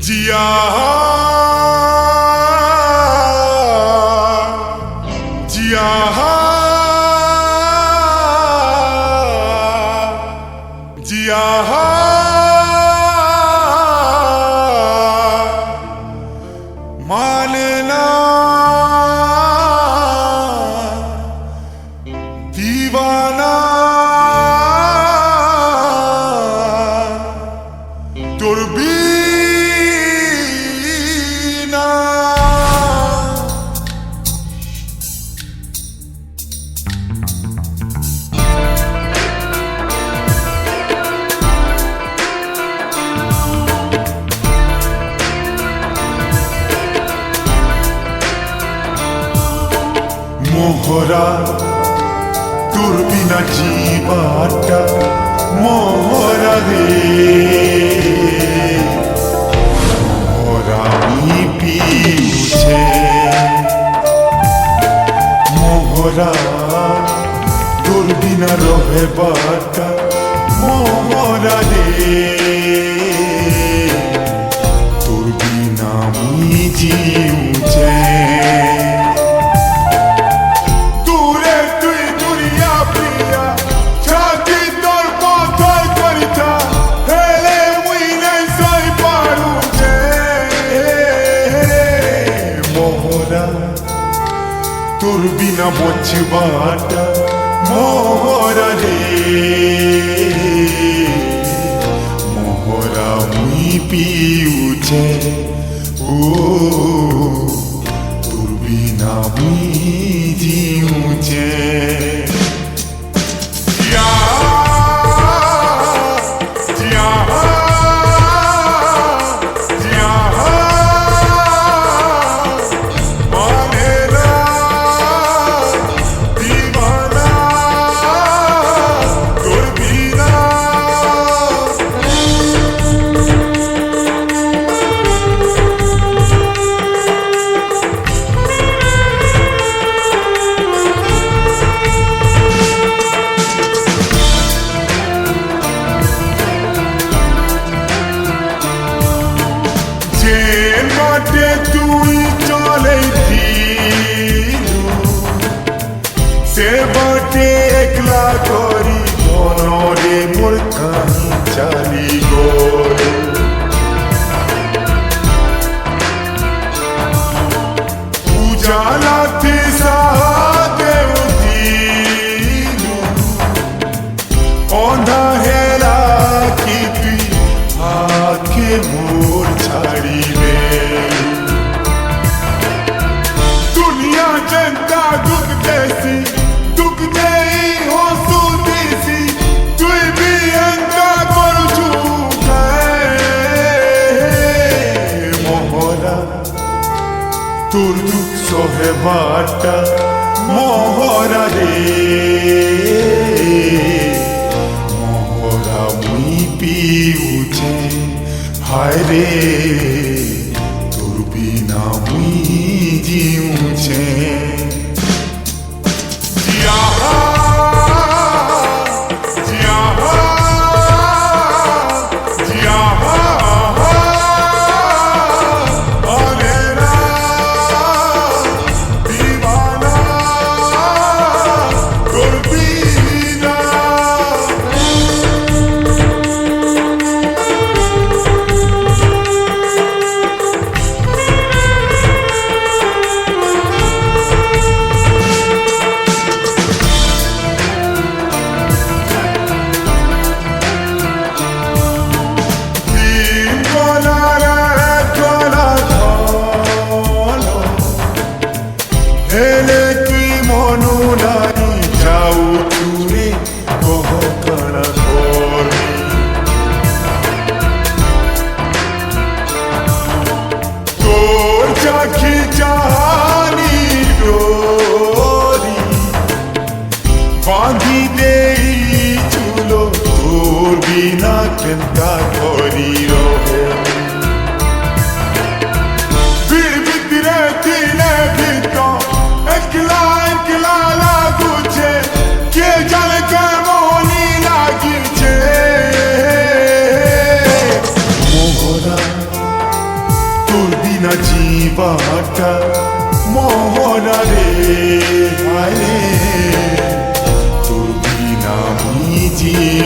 জিয়া জিয়া জিয়া মানে না দিবানা তোর বিনা মোহরা তোর বিনা জীবাটা মোহরা রে মোহরা আমি পিছে মোহরা তোর বিনা রহে বাটা মোহরা রে তোর বিনা আমি জিউছে তোর বিনা বছবাটা মোহরা রে মোহরা মুই পিউছে ও তোর বিনা মুই জিউছে তুই চলে সে বাটে একলা করি মনরে মোর কাহি চালি গল উজালাতে সাদে অন্ধা হেরা কি তুই আখে মোর ছাড়িবে जनता दुख जैसी दुख नहीं हो सुनीसी तू भी अंका कर चुका मोहरा তোর দুঃখ সহে বাটা মোহরা রে মোহরা মুই পিউছে হায় রে তোর বিনা মুই জিউছে জীবাটা মহরা রে হায় রে তোর বিনা মুই জীব